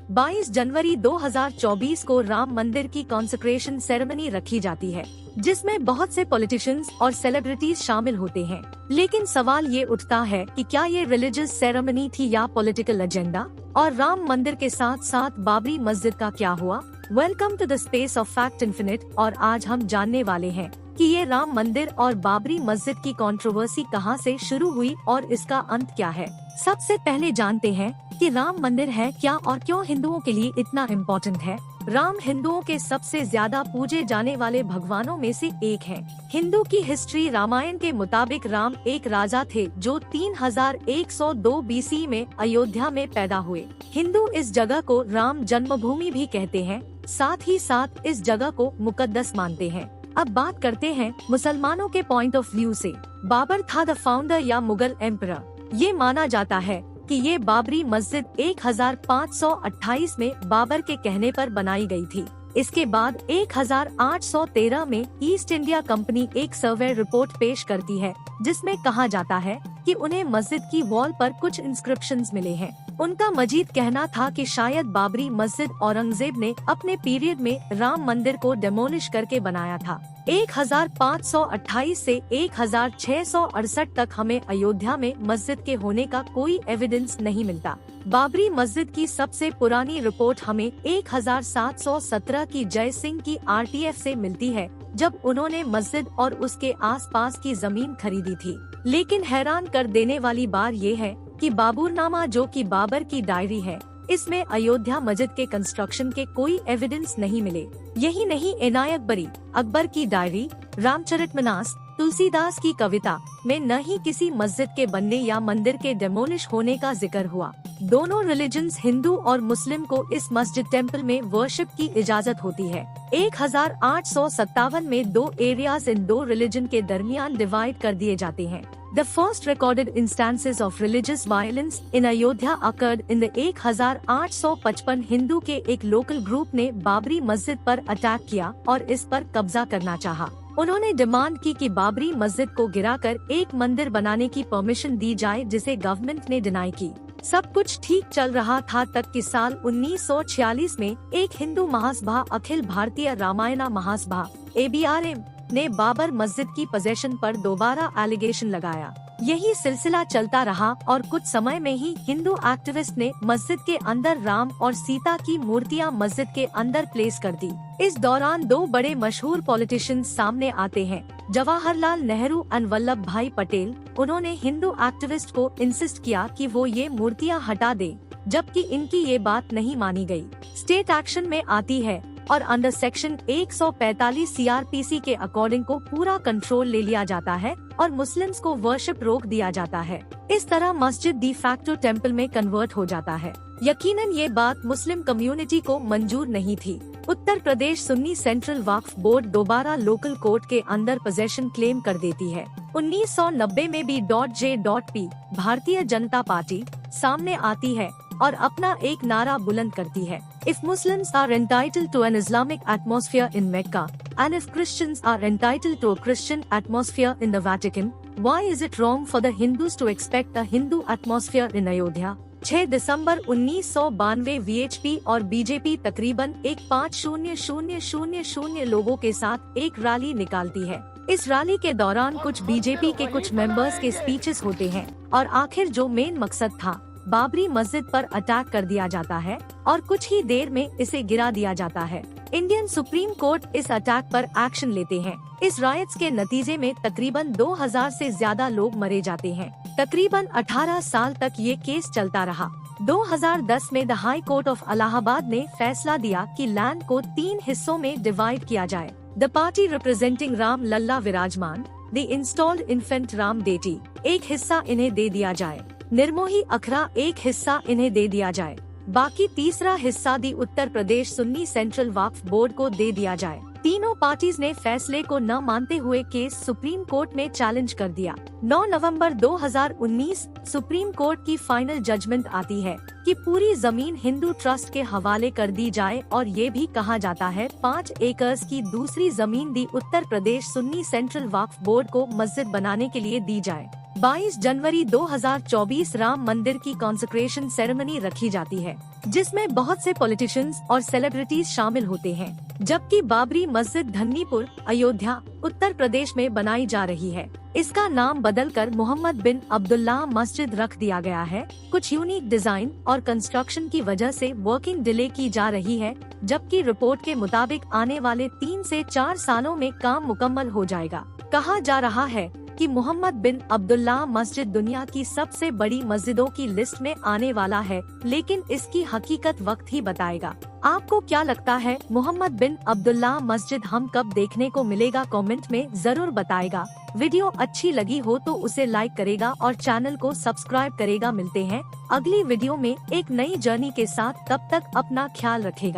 22 जनवरी 2024 को राम मंदिर की कॉन्सेक्रेशन सेरेमनी रखी जाती है, जिसमें बहुत से पॉलिटिशियंस और सेलिब्रिटीज शामिल होते हैं। लेकिन सवाल ये उठता है कि क्या ये रिलीजियस सेरेमनी थी या पॉलिटिकल एजेंडा, और राम मंदिर के साथ साथ बाबरी मस्जिद का क्या हुआ। Welcome to the space of fact infinite, और आज हम जानने वाले हैं कि ये राम मंदिर और बाबरी मस्जिद की कंट्रोवर्सी कहां से शुरू हुई और इसका अंत क्या है। सबसे पहले जानते हैं कि राम मंदिर है क्या और क्यों हिंदुओं के लिए इतना इम्पोर्टेंट है। राम हिंदुओं के सबसे ज्यादा पूजे जाने वाले भगवानों में से एक है। हिंदू की हिस्ट्री रामायण के मुताबिक राम एक राजा थे जो 3102 BC में अयोध्या में पैदा हुए। हिंदू इस जगह को राम जन्मभूमि भी कहते हैं, साथ ही साथ इस जगह को मुकद्दस मानते हैं। अब बात करते हैं मुसलमानों के पॉइंट ऑफ व्यू से। बाबर था द फाउंडर या मुगल एम्परर। ये माना जाता है कि ये बाबरी मस्जिद 1528 में बाबर के कहने पर बनाई गई थी। इसके बाद 1813 में ईस्ट इंडिया कंपनी एक सर्वे रिपोर्ट पेश करती है, जिसमें कहा जाता है कि उन्हें मस्जिद की वॉल पर कुछ इंस्क्रिप्शंस मिले हैं। उनका मजीद कहना था कि शायद बाबरी मस्जिद औरंगजेब ने अपने पीरियड में राम मंदिर को डेमोलिश करके बनाया था। 1528 से 1668 तक हमें अयोध्या में मस्जिद के होने का कोई एविडेंस नहीं मिलता। बाबरी मस्जिद की सबसे पुरानी रिपोर्ट हमें 1717 की जय सिंह की RTF से मिलती है, जब उन्होंने मस्जिद और उसके आसपास की जमीन खरीदी थी। लेकिन हैरान कर देने वाली बात ये है कि बाबरनामा, जो कि बाबर की डायरी है, इसमें अयोध्या मस्जिद के कंस्ट्रक्शन के कोई एविडेंस नहीं मिले। यही नहीं, इनायत बरी, अकबर की डायरी, रामचरितमानस, तुलसीदास की कविता में न ही किसी मस्जिद के बनने या मंदिर के डेमोलिश होने का जिक्र हुआ। दोनों रिलीजन्स हिंदू और मुस्लिम को इस मस्जिद टेम्पल में वर्शिप की इजाजत होती है। 1857 में दो एरियाज इन दो रिलीजन के दरमियान डिवाइड कर दिए जाते हैं। The first recorded instances of religious violence in Ayodhya occurred in the 1855 Hindu के एक लोकल ग्रुप ने बाबरी मस्जिद पर अटैक किया और इस पर कब्जा करना चाहा। उन्होंने डिमांड की कि बाबरी मस्जिद को गिराकर एक मंदिर बनाने की परमिशन दी जाए, जिसे गवर्नमेंट ने डिनाई की। सब कुछ ठीक चल रहा था तक कि साल 1946 में एक हिंदू महासभा, अखिल भारतीय रामायणा महासभा ABRM, ने बाबर मस्जिद की पोजीशन पर दोबारा एलिगेशन लगाया। यही सिलसिला चलता रहा और कुछ समय में ही हिंदू एक्टिविस्ट ने मस्जिद के अंदर राम और सीता की मूर्तियां मस्जिद के अंदर प्लेस कर दी। इस दौरान दो बड़े मशहूर पॉलिटिशियंस सामने आते हैं, जवाहरलाल नेहरू और वल्लभ भाई पटेल। उन्होंने हिंदू एक्टिविस्ट को इंसिस्ट किया कि वो ये मूर्तियां हटा दे, जबकि इनकी ये बात नहीं मानी गई। स्टेट एक्शन में आती है और अंडर सेक्शन 145 CRPC के अकॉर्डिंग को पूरा कंट्रोल ले लिया जाता है और मुस्लिम्स को वर्शिप रोक दिया जाता है। इस तरह मस्जिद डी फैक्टो टेम्पल में कन्वर्ट हो जाता है। यकीनन ये बात मुस्लिम कम्युनिटी को मंजूर नहीं थी। उत्तर प्रदेश सुन्नी सेंट्रल वक्फ बोर्ड दोबारा लोकल कोर्ट के अंदर पोजेशन क्लेम कर देती है। 1990 में B.J.P. भारतीय जनता पार्टी सामने आती है और अपना एक नारा बुलंद करती है, If Muslims are entitled to an Islamic atmosphere in Mecca, and if Christians are entitled to a Christian atmosphere in the Vatican, why is it wrong for the Hindus to expect a Hindu atmosphere in Ayodhya? 6 December 1992 VHP और BJP तकरीबन 1,500,000 लोगों के साथ एक rally निकालती है। इस rally के दौरान कुछ बीजेपी के कुछ मेंबर्स के स्पीचेस होते हैं और आखिर जो मेन मकसद था, बाबरी मस्जिद पर अटैक कर दिया जाता है और कुछ ही देर में इसे गिरा दिया जाता है। इंडियन सुप्रीम कोर्ट इस अटैक पर एक्शन लेते हैं। इस राइट्स के नतीजे में तकरीबन 2000 से ज्यादा लोग मरे जाते हैं। तकरीबन 18 साल तक ये केस चलता रहा। 2010 में the high court of Allahabad ने फैसला दिया कि लैंड को 3 हिस्सों में डिवाइड किया जाए। The party representing Ram Lalla विराजमान, the installed infant Ram deity, एक हिस्सा इन्हें दे दिया जाए। निर्मोही अखरा, एक हिस्सा इन्हें दे दिया जाए। बाकी तीसरा हिस्सा दी उत्तर प्रदेश सुन्नी सेंट्रल वक्फ बोर्ड को दे दिया जाए। तीनों पार्टीज ने फैसले को न मानते हुए केस सुप्रीम कोर्ट में चैलेंज कर दिया। 9 नवंबर 2019 सुप्रीम कोर्ट की फाइनल जजमेंट आती है कि पूरी जमीन हिंदू ट्रस्ट के हवाले कर दी जाए और ये भी कहा जाता है 5 एकर्स की दूसरी जमीन दी उत्तर प्रदेश सुन्नी सेंट्रल वक्फ बोर्ड को मस्जिद बनाने के लिए दी जाए। 22 जनवरी 2024 राम मंदिर की कॉन्सेक्रेशन सेरेमनी रखी जाती है, जिसमें बहुत से पॉलिटिशियंस और सेलिब्रिटीज शामिल होते हैं, जबकि बाबरी मस्जिद धन्नीपुर, अयोध्या, उत्तर प्रदेश में बनाई जा रही है। इसका नाम बदलकर मोहम्मद बिन अब्दुल्लाह मस्जिद रख दिया गया है। कुछ यूनिक डिजाइन और कंस्ट्रक्शन की वजह से वर्किंग डिले की जा रही है, जबकि रिपोर्ट के मुताबिक आने वाले 3 से 4 सालों में काम मुकम्मल हो जाएगा। कहा जा रहा है कि मोहम्मद बिन अब्दुल्लाह मस्जिद दुनिया की सबसे बड़ी मस्जिदों की लिस्ट में आने वाला है, लेकिन इसकी हकीकत वक्त ही बताएगा। आपको क्या लगता है, मोहम्मद बिन अब्दुल्लाह मस्जिद हम कब देखने को मिलेगा? कमेंट में जरूर बताएगा। वीडियो अच्छी लगी हो तो उसे लाइक करेगा और चैनल को सब्सक्राइब करेगा। मिलते हैं अगली वीडियो में एक नई जर्नी के साथ, तब तक अपना ख्याल रखेगा।